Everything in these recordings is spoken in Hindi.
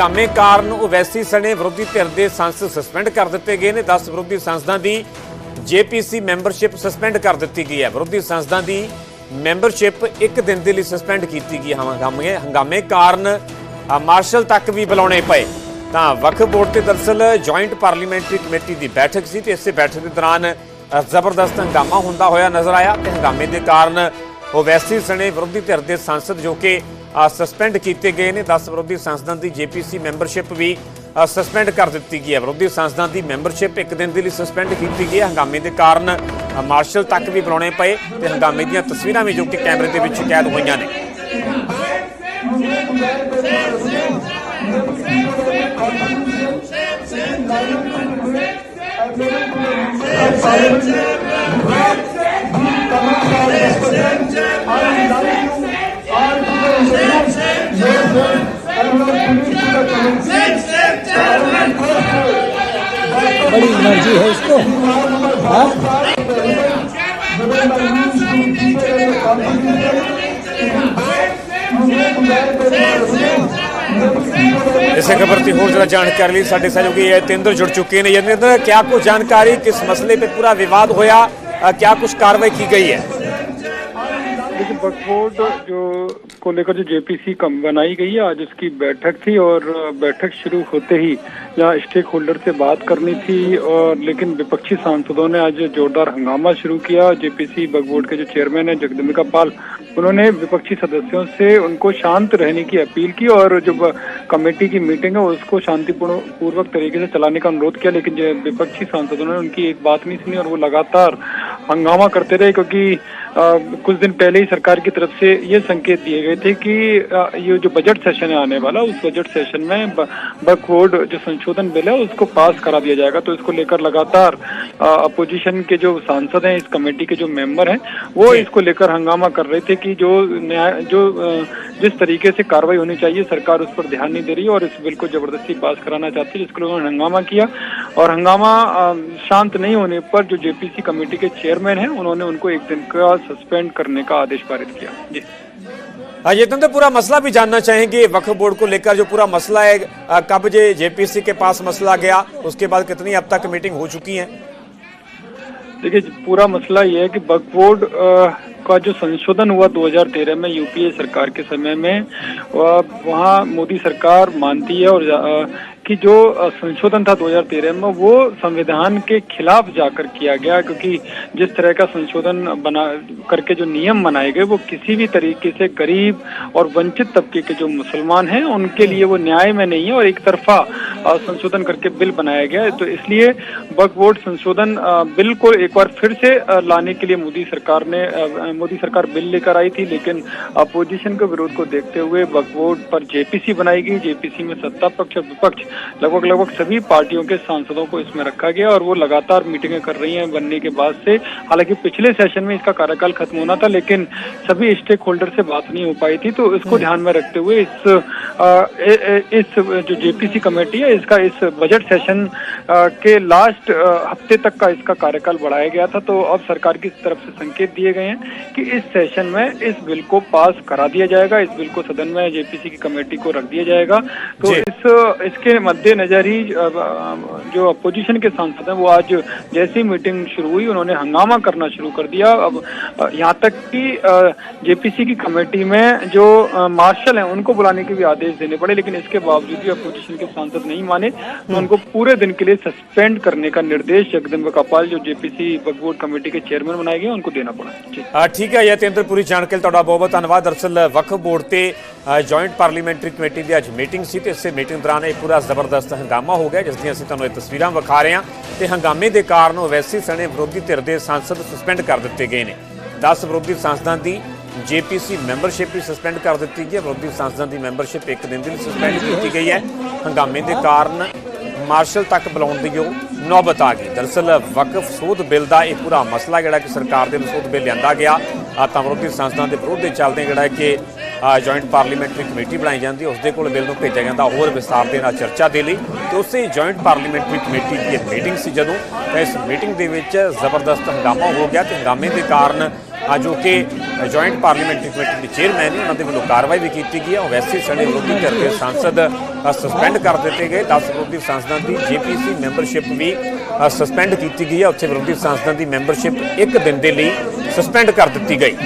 हंगामे कारण ओवैसी सने विरोधी धिर के सांसद सस्पेंड कर दिए गए हैं। 10 विरोधी सांसदों की JPC मैंबरशिप सस्पेंड कर दी गई है। विरोधी सांसदों की मैंबरशिप एक दिन के लिए सस्पेंड की गई। हंगामे कारण मार्शल तक भी बुलाने पे। तो वक्फ बोर्ड से दरअसल जॉइंट पार्लीमेंटरी कमेटी की बैठक सी, इस बैठक के दौरान जबरदस्त हंगामा होंदा होया नजर आया। तो हंगामे के कारण ओवैसी सने विरोधी धिर के सांसद जो कि सस्पेंड किए गए हैं। 10 विरोधी सांसदों की JPC मैंबरशिप भी सस्पेंड कर दी गई है। विरोधी सांसदों की मैंबरशिप एक दिन के लिए सस्पेंड की गई है। हंगामे के कारण मार्शल तक भी बुलाने पे। तो हंगामे दी तस्वीरां भी जो कि कैमरे के विच कैद हुई ने। बड़ी एनर्जी है इसको। इस खबर की होर ज़रा जानकारी लिए साडे सहयोगी यतेंद्र जुड़ चुके हैं। यतेंद्र, क्या कुछ जानकारी, किस मसले पे पूरा विवाद होया, क्या कुछ कार्रवाई की गई है? देखिए, वक्फ बोर्ड जो को लेकर जो JPC कम बनाई गई है, आज उसकी बैठक थी और बैठक शुरू होते ही यहाँ स्टेक होल्डर से बात करनी थी और लेकिन विपक्षी सांसदों ने आज जोरदार हंगामा शुरू किया। JPC वक्फ बोर्ड के जो चेयरमैन है जगदम्बिका पाल, उन्होंने विपक्षी सदस्यों से उनको शांत रहने की अपील की और जो कमेटी की मीटिंग है उसको शांतिपूर्वक तरीके से चलाने का अनुरोध किया। लेकिन जो विपक्षी सांसदों ने उनकी एक बात नहीं सुनी और वो लगातार हंगामा करते रहे, क्योंकि कुछ दिन पहले ही सरकार की तरफ से ये संकेत दिए गए थे कि ये जो बजट सेशन है आने वाला, उस बजट सेशन में वक्फ बोर्ड जो संशोधन बिल है उसको पास करा दिया जाएगा। तो इसको लेकर लगातार अपोजिशन के जो सांसद हैं, इस कमेटी के जो मेंबर हैं, वो इसको लेकर हंगामा कर रहे थे कि जिस तरीके से कार्रवाई होनी चाहिए सरकार उस पर ध्यान नहीं दे रही और इस बिल को जबरदस्ती पास कराना चाहती है, जिसके लिए उन्होंने हंगामा किया। और हंगामा शांत नहीं होने पर जो JPC कमेटी के चेयरमैन हैं, उन्होंने उनको एक दिन का सस्पेंड करने का आदेश पारित किया। जी यतेंद्र, पूरा मसला भी जानना चाहेंगे वक्फ बोर्ड को लेकर। जो पूरा मसला है, कब JPC के पास मसला गया, उसके बाद कितनी अब तक मीटिंग हो चुकी है? देखिए, पूरा मसला ये है कि वक्फ बोर्ड का जो संशोधन हुआ 2013 में UPA सरकार के समय में, वहाँ मोदी सरकार मानती है और कि जो संशोधन था 2013 में वो संविधान के खिलाफ जाकर किया गया, क्योंकि जिस तरह का संशोधन बना करके जो नियम बनाए गए वो किसी भी तरीके से गरीब और वंचित तबके के जो मुसलमान हैं उनके लिए वो न्याय में नहीं है और एक तरफा संशोधन करके बिल बनाया गया है। तो इसलिए वक्फ बोर्ड संशोधन बिल को एक बार फिर से लाने के लिए मोदी सरकार बिल लेकर आई थी, लेकिन अपोजिशन के विरोध को देखते हुए वक्फ बोर्ड पर JPC बनाई गई। JPC में सत्ता पक्ष और विपक्ष लगभग सभी पार्टियों के सांसदों को इसमें रखा गया और वो लगातार मीटिंगें कर रही हैं बनने के बाद से। हालांकि पिछले सेशन में इसका कार्यकाल खत्म होना था, लेकिन सभी स्टेक होल्डर से बात नहीं हो पाई थी। तो इसको ध्यान में रखते हुए इस जो JPC कमेटी है, इसका इस बजट सेशन के लास्ट हफ्ते तक का इसका कार्यकाल बढ़ाया गया था। तो अब सरकार की तरफ से संकेत दिए गए हैं कि इस सेशन में इस बिल को पास करा दिया जाएगा, इस बिल को सदन में JPC की कमेटी को रख दिया जाएगा। तो इसके मद्देनजर ही जो अपोजिशन के सांसद हैं वो आज जैसे ही मीटिंग शुरू हुई उन्होंने हंगामा करना शुरू कर दिया। अब यहाँ तक कि JPC की कमेटी में जो मार्शल हैं उनको बुलाने के भी आदेश देने पड़े, लेकिन इसके बावजूद भी अपोजिशन के सांसद नहीं माने तो उनको पूरे दिन के लिए सस्पेंड करने का निर्देश जगदम्बिका पाल जो JPC वक्फ बोर्ड कमेटी के चेयरमैन बनाए गए उनको देना पड़ा। ठीक है यतेंद्र, पूरी जानकारी तुहाडा बहुत बहुत धन्यवाद। दरअसल वक्फ बोर्ड से जॉइंट पार्लीमेंटरी कमेटी की अज मीटिंग सी, इस मीटिंग दौरान एक पूरा जबरदस्त हंगामा हो गया, जिसकी असीं तुहानूं तस्वीरां विखा रहे हैं। तो हंगामे के कारण ओवैसी सने विरोधी धिर के सांसद सस्पेंड कर दिए गए हैं। 10 विरोधी सांसदों की JPC मैंबरशिप भी सस्पेंड कर दी गई है। विरोधी सांसदों की मैंबरशिप एक दिन के लिए सस्पेंड की गई है। हंगामे के कारण मार्शल तक बुलाने की नौबत आ गई। दरअसल वक्फ सोध बिल का एक पूरा मसला जोड़ा कि सरकार के सोध बिल लिया गया, तो विरोधी सांसदों के विरोध के चलते जोड़ा कि जॉइंट पार्लीमेंटरी कमेटी बनाई जाती है, उसके कोल बिल को भेजा जाता होर विस्तार के नाल चर्चा के लिए। तो उस जॉइंट पार्लीमेंटरी कमेटी की मीटिंग सी, जदों इस मीटिंग के जबरदस्त हंगामा हो गया। तो हंगामे के कारण जो कि जॉइंट पार्लीमेंट्री कमेटी के चेयरमैन ने उन्होंने वालों कार्रवाई भी की गई है। ओवैसी सने विरोधी धिर के सांसद सस्पेंड कर दिए गए। 10 विरोधी सांसदों की JPC मैंबरशिप भी सस्पेंड की गई है। उत्थे विरोधी सांसदों की मैंबरशिप 1 दिन के लिए सस्पेंड कर दी गई।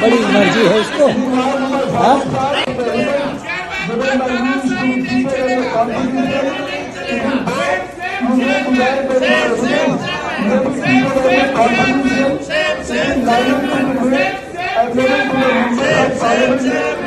बड़ी एनर्जी है इसको। हाँ? Same.